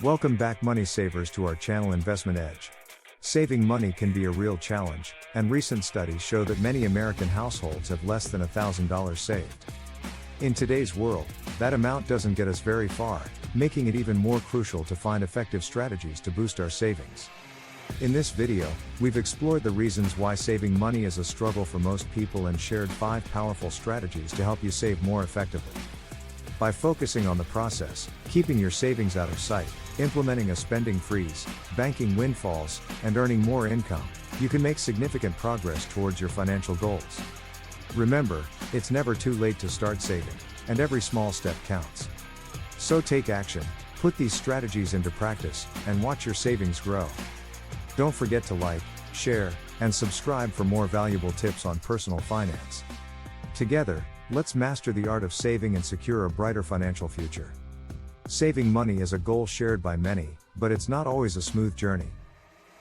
Welcome back money savers to our channel Investment Edge. Saving money can be a real challenge, and recent studies show that many American households have less than $1,000 saved. In today's world, that amount doesn't get us very far, making it even more crucial to find effective strategies to boost our savings. In this video, we've explored the reasons why saving money is a struggle for most people and shared 5 powerful strategies to help you save more effectively. By focusing on the process, keeping your savings out of sight, implementing a spending freeze, banking windfalls, and earning more income, you can make significant progress towards your financial goals. Remember, it's never too late to start saving, and every small step counts. So take action, put these strategies into practice, and watch your savings grow. Don't forget to like, share, and subscribe for more valuable tips on personal finance. Together, let's master the art of saving and secure a brighter financial future. Saving money is a goal shared by many, but it's not always a smooth journey.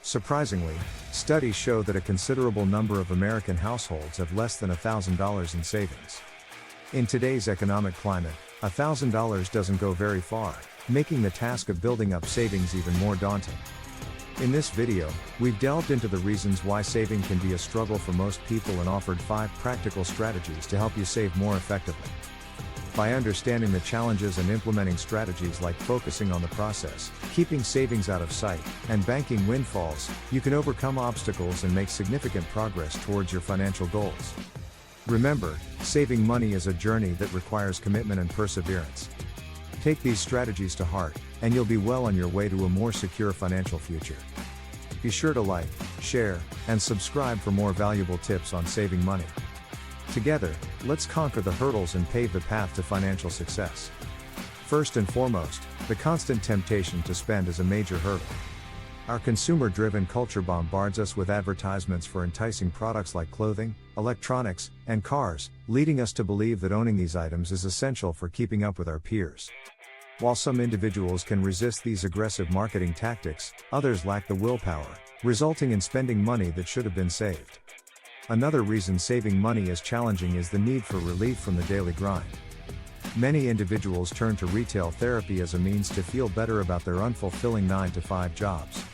Surprisingly, studies show that a considerable number of American households have less than $1,000 in savings. In today's economic climate, $1,000 doesn't go very far, making the task of building up savings even more daunting. In this video, we've delved into the reasons why saving can be a struggle for most people and offered 5 practical strategies to help you save more effectively. By understanding the challenges and implementing strategies like focusing on the process, keeping savings out of sight, and banking windfalls, you can overcome obstacles and make significant progress towards your financial goals. Remember, saving money is a journey that requires commitment and perseverance. Take these strategies to heart, and you'll be well on your way to a more secure financial future. Be sure to like, share, and subscribe for more valuable tips on saving money. Together, let's conquer the hurdles and pave the path to financial success. First and foremost, the constant temptation to spend is a major hurdle. Our consumer-driven culture bombards us with advertisements for enticing products like clothing, electronics, and cars, leading us to believe that owning these items is essential for keeping up with our peers. While some individuals can resist these aggressive marketing tactics, others lack the willpower, resulting in spending money that should have been saved. Another reason saving money is challenging is the need for relief from the daily grind. Many individuals turn to retail therapy as a means to feel better about their unfulfilling 9-to-5 jobs.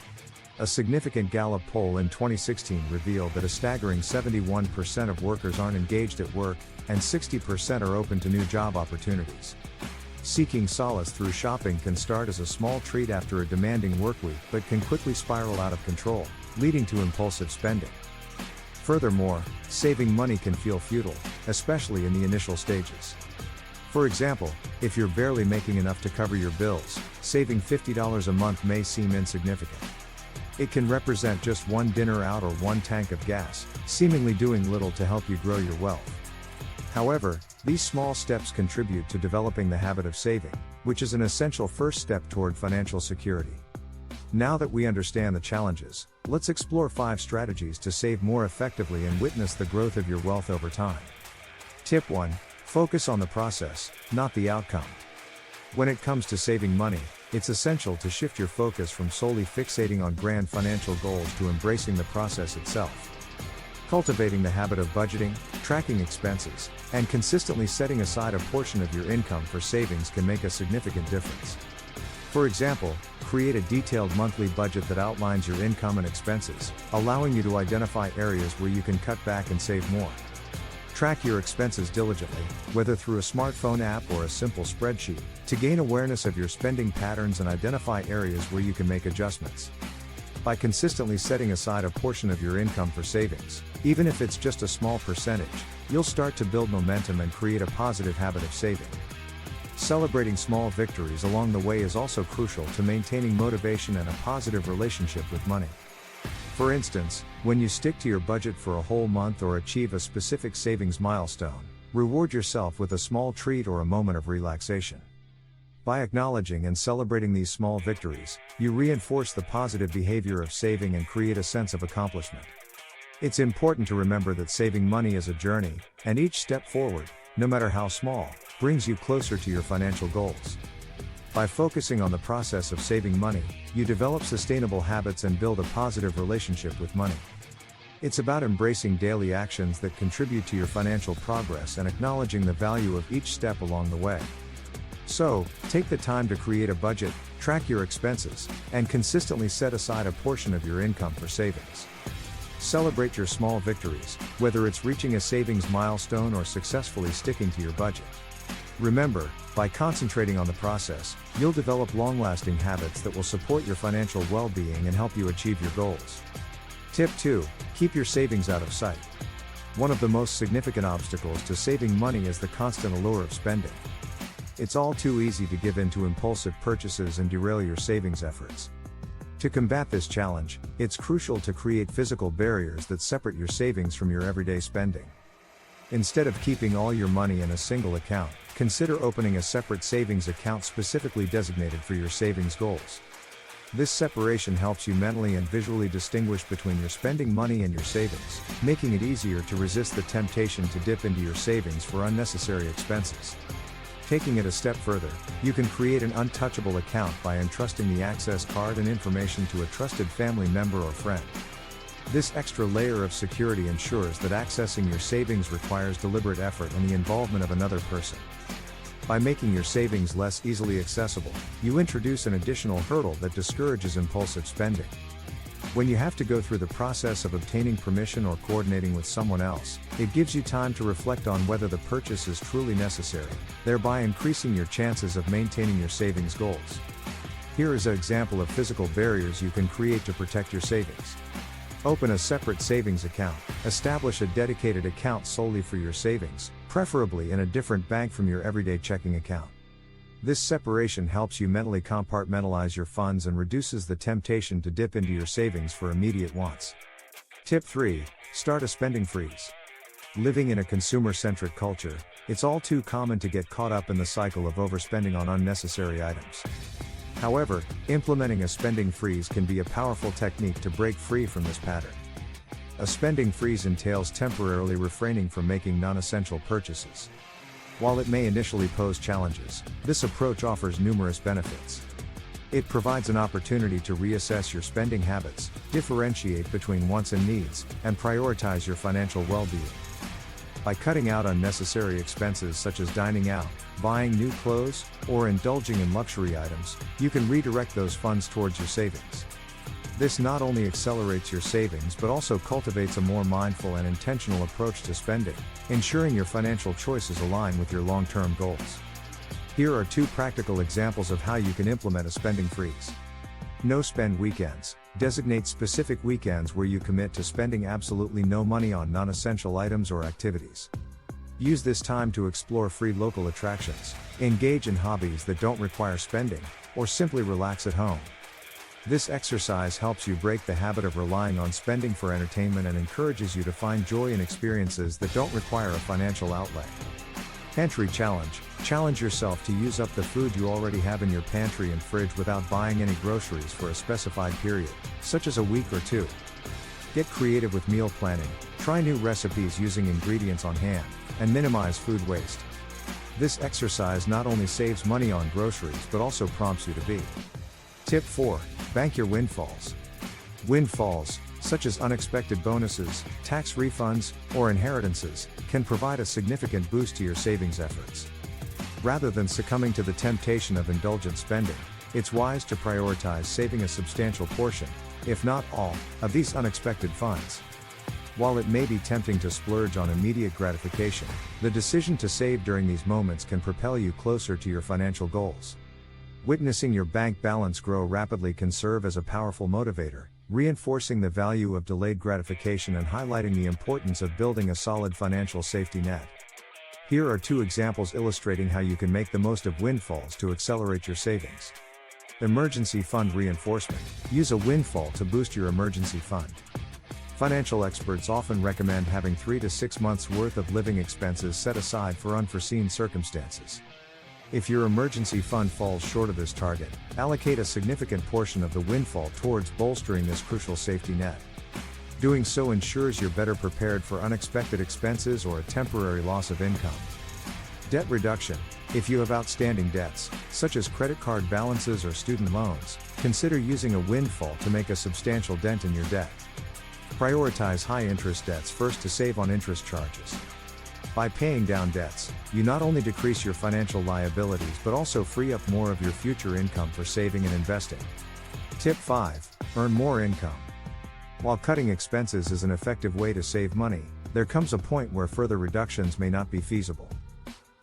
A significant Gallup poll in 2016 revealed that a staggering 71% of workers aren't engaged at work, and 60% are open to new job opportunities. Seeking solace through shopping can start as a small treat after a demanding workweek but can quickly spiral out of control, leading to impulsive spending. Furthermore, saving money can feel futile, especially in the initial stages. For example, if you're barely making enough to cover your bills, saving $50 a month may seem insignificant. It can represent just one dinner out or one tank of gas, seemingly doing little to help you grow your wealth. However, these small steps contribute to developing the habit of saving, which is an essential first step toward financial security. Now that we understand the challenges, let's explore 5 strategies to save more effectively and witness the growth of your wealth over time. Tip 1. Focus on the process, not the outcome. When it comes to saving money, it's essential to shift your focus from solely fixating on grand financial goals to embracing the process itself. Cultivating the habit of budgeting, tracking expenses, and consistently setting aside a portion of your income for savings can make a significant difference. For example, create a detailed monthly budget that outlines your income and expenses, allowing you to identify areas where you can cut back and save more. Track your expenses diligently, whether through a smartphone app or a simple spreadsheet, to gain awareness of your spending patterns and identify areas where you can make adjustments. By consistently setting aside a portion of your income for savings, even if it's just a small percentage, you'll start to build momentum and create a positive habit of saving. Celebrating small victories along the way is also crucial to maintaining motivation and a positive relationship with money. For instance, when you stick to your budget for a whole month or achieve a specific savings milestone, reward yourself with a small treat or a moment of relaxation. By acknowledging and celebrating these small victories, you reinforce the positive behavior of saving and create a sense of accomplishment. It's important to remember that saving money is a journey, and each step forward, no matter how small, brings you closer to your financial goals. By focusing on the process of saving money, you develop sustainable habits and build a positive relationship with money. It's about embracing daily actions that contribute to your financial progress and acknowledging the value of each step along the way. So, take the time to create a budget, track your expenses, and consistently set aside a portion of your income for savings. Celebrate your small victories, whether it's reaching a savings milestone or successfully sticking to your budget. Remember, by concentrating on the process, you'll develop long-lasting habits that will support your financial well-being and help you achieve your goals. Tip 2. Keep your savings out of sight. One of the most significant obstacles to saving money is the constant allure of spending. It's all too easy to give in to impulsive purchases and derail your savings efforts. To combat this challenge, it's crucial to create physical barriers that separate your savings from your everyday spending. Instead of keeping all your money in a single account, consider opening a separate savings account specifically designated for your savings goals. This separation helps you mentally and visually distinguish between your spending money and your savings, making it easier to resist the temptation to dip into your savings for unnecessary expenses. Taking it a step further, you can create an untouchable account by entrusting the access card and information to a trusted family member or friend. This extra layer of security ensures that accessing your savings requires deliberate effort and the involvement of another person. By making your savings less easily accessible, you introduce an additional hurdle that discourages impulsive spending. When you have to go through the process of obtaining permission or coordinating with someone else, it gives you time to reflect on whether the purchase is truly necessary, thereby increasing your chances of maintaining your savings goals. Here is an example of physical barriers you can create to protect your savings. Open a separate savings account. Establish a dedicated account solely for your savings, preferably in a different bank from your everyday checking account. This separation helps you mentally compartmentalize your funds and reduces the temptation to dip into your savings for immediate wants. Tip 3. Start a spending freeze. Living in a consumer-centric culture, it's all too common to get caught up in the cycle of overspending on unnecessary items. However, implementing a spending freeze can be a powerful technique to break free from this pattern. A spending freeze entails temporarily refraining from making non-essential purchases. While it may initially pose challenges, this approach offers numerous benefits. It provides an opportunity to reassess your spending habits, differentiate between wants and needs, and prioritize your financial well-being. By cutting out unnecessary expenses such as dining out, buying new clothes, or indulging in luxury items, you can redirect those funds towards your savings. This not only accelerates your savings but also cultivates a more mindful and intentional approach to spending, ensuring your financial choices align with your long-term goals. Here are 2 practical examples of how you can implement a spending freeze. No-spend weekends. Designate specific weekends where you commit to spending absolutely no money on non-essential items or activities. Use this time to explore free local attractions, engage in hobbies that don't require spending, or simply relax at home. This exercise helps you break the habit of relying on spending for entertainment and encourages you to find joy in experiences that don't require a financial outlay. Pantry challenge. Challenge yourself to use up the food you already have in your pantry and fridge without buying any groceries for a specified period, such as a week or 2. Get creative with meal planning, try new recipes using ingredients on hand, and minimize food waste. This exercise not only saves money on groceries but also prompts you to be. Tip 4. Bank your windfalls. Windfalls, such as unexpected bonuses, tax refunds, or inheritances, can provide a significant boost to your savings efforts. Rather than succumbing to the temptation of indulgent spending, it's wise to prioritize saving a substantial portion, if not all, of these unexpected funds. While it may be tempting to splurge on immediate gratification, the decision to save during these moments can propel you closer to your financial goals. Witnessing your bank balance grow rapidly can serve as a powerful motivator, reinforcing the value of delayed gratification and highlighting the importance of building a solid financial safety net. Here are 2 examples illustrating how you can make the most of windfalls to accelerate your savings. Emergency fund reinforcement. Use a windfall to boost your emergency fund. Financial experts often recommend having 3 to 6 months' worth of living expenses set aside for unforeseen circumstances. If your emergency fund falls short of this target, allocate a significant portion of the windfall towards bolstering this crucial safety net. Doing so ensures you're better prepared for unexpected expenses or a temporary loss of income. Debt reduction. If you have outstanding debts, such as credit card balances or student loans, consider using a windfall to make a substantial dent in your debt. Prioritize high-interest debts first to save on interest charges. By paying down debts, you not only decrease your financial liabilities but also free up more of your future income for saving and investing. Tip 5. Earn more income. While cutting expenses is an effective way to save money, there comes a point where further reductions may not be feasible.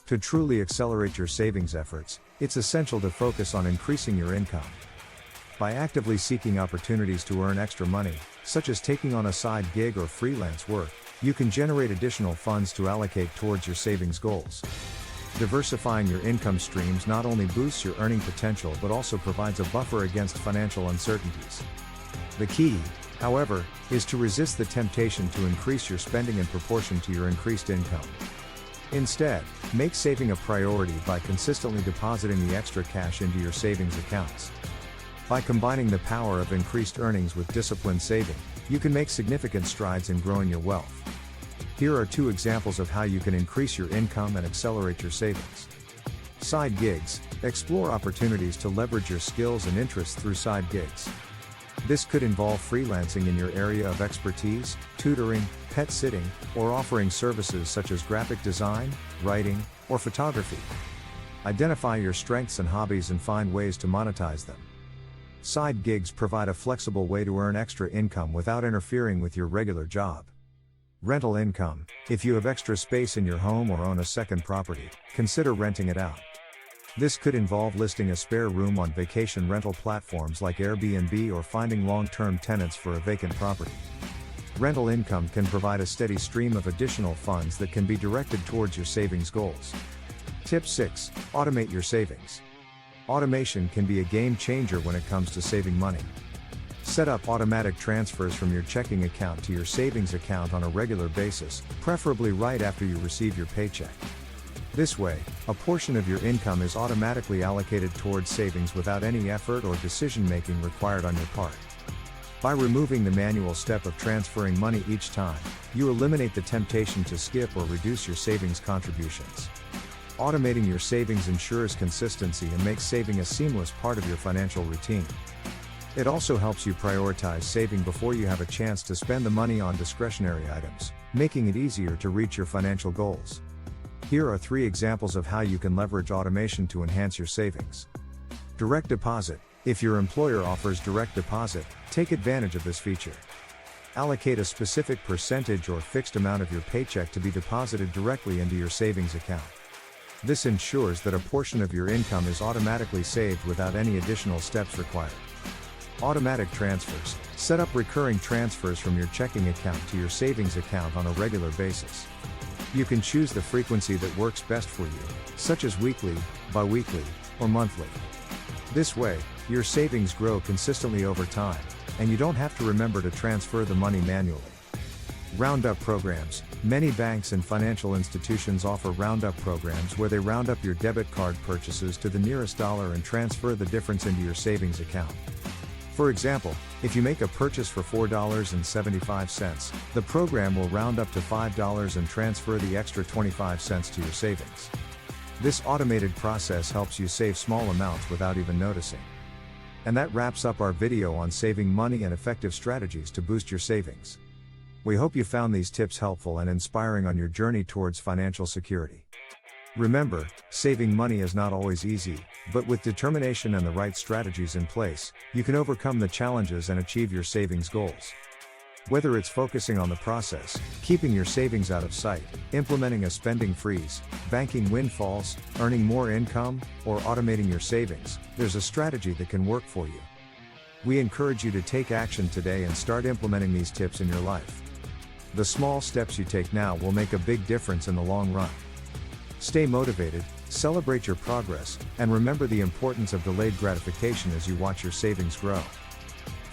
To truly accelerate your savings efforts, it's essential to focus on increasing your income. By actively seeking opportunities to earn extra money, such as taking on a side gig or freelance work, you can generate additional funds to allocate towards your savings goals. Diversifying your income streams not only boosts your earning potential but also provides a buffer against financial uncertainties. The key, however, is to resist the temptation to increase your spending in proportion to your increased income. Instead, make saving a priority by consistently depositing the extra cash into your savings accounts. By combining the power of increased earnings with disciplined saving, you can make significant strides in growing your wealth. Here are 2 examples of how you can increase your income and accelerate your savings. Side gigs. Explore opportunities to leverage your skills and interests through side gigs. This could involve freelancing in your area of expertise, tutoring, pet sitting, or offering services such as graphic design, writing, or photography. Identify your strengths and hobbies and find ways to monetize them. Side gigs provide a flexible way to earn extra income without interfering with your regular job. Rental income. If you have extra space in your home or own a second property, consider renting it out. This could involve listing a spare room on vacation rental platforms like Airbnb or finding long-term tenants for a vacant property. Rental income can provide a steady stream of additional funds that can be directed towards your savings goals. Tip 6. Automate your savings. Automation can be a game changer when it comes to saving money. Set up automatic transfers from your checking account to your savings account on a regular basis, preferably right after you receive your paycheck. This way, a portion of your income is automatically allocated towards savings without any effort or decision-making required on your part. By removing the manual step of transferring money each time, you eliminate the temptation to skip or reduce your savings contributions. Automating your savings ensures consistency and makes saving a seamless part of your financial routine. It also helps you prioritize saving before you have a chance to spend the money on discretionary items, making it easier to reach your financial goals. Here are 3 examples of how you can leverage automation to enhance your savings. Direct deposit. If your employer offers direct deposit, take advantage of this feature. Allocate a specific percentage or fixed amount of your paycheck to be deposited directly into your savings account. This ensures that a portion of your income is automatically saved without any additional steps required. Automatic transfers. Set up recurring transfers from your checking account to your savings account on a regular basis. You can choose the frequency that works best for you, such as weekly, bi-weekly, or monthly. This way, your savings grow consistently over time, and you don't have to remember to transfer the money manually. Roundup programs. Many banks and financial institutions offer roundup programs where they round up your debit card purchases to the nearest dollar and transfer the difference into your savings account. For example, if you make a purchase for $4.75, the program will round up to $5 and transfer the extra 25 cents to your savings. This automated process helps you save small amounts without even noticing. And that wraps up our video on saving money and effective strategies to boost your savings. We hope you found these tips helpful and inspiring on your journey towards financial security. Remember, saving money is not always easy, but with determination and the right strategies in place, you can overcome the challenges and achieve your savings goals. Whether it's focusing on the process, keeping your savings out of sight, implementing a spending freeze, banking windfalls, earning more income, or automating your savings, there's a strategy that can work for you. We encourage you to take action today and start implementing these tips in your life. The small steps you take now will make a big difference in the long run. Stay motivated, celebrate your progress, and remember the importance of delayed gratification as you watch your savings grow.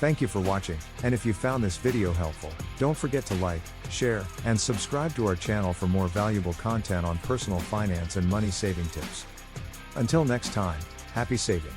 Thank you for watching, and if you found this video helpful, don't forget to like, share, and subscribe to our channel for more valuable content on personal finance and money saving tips. Until next time, happy saving.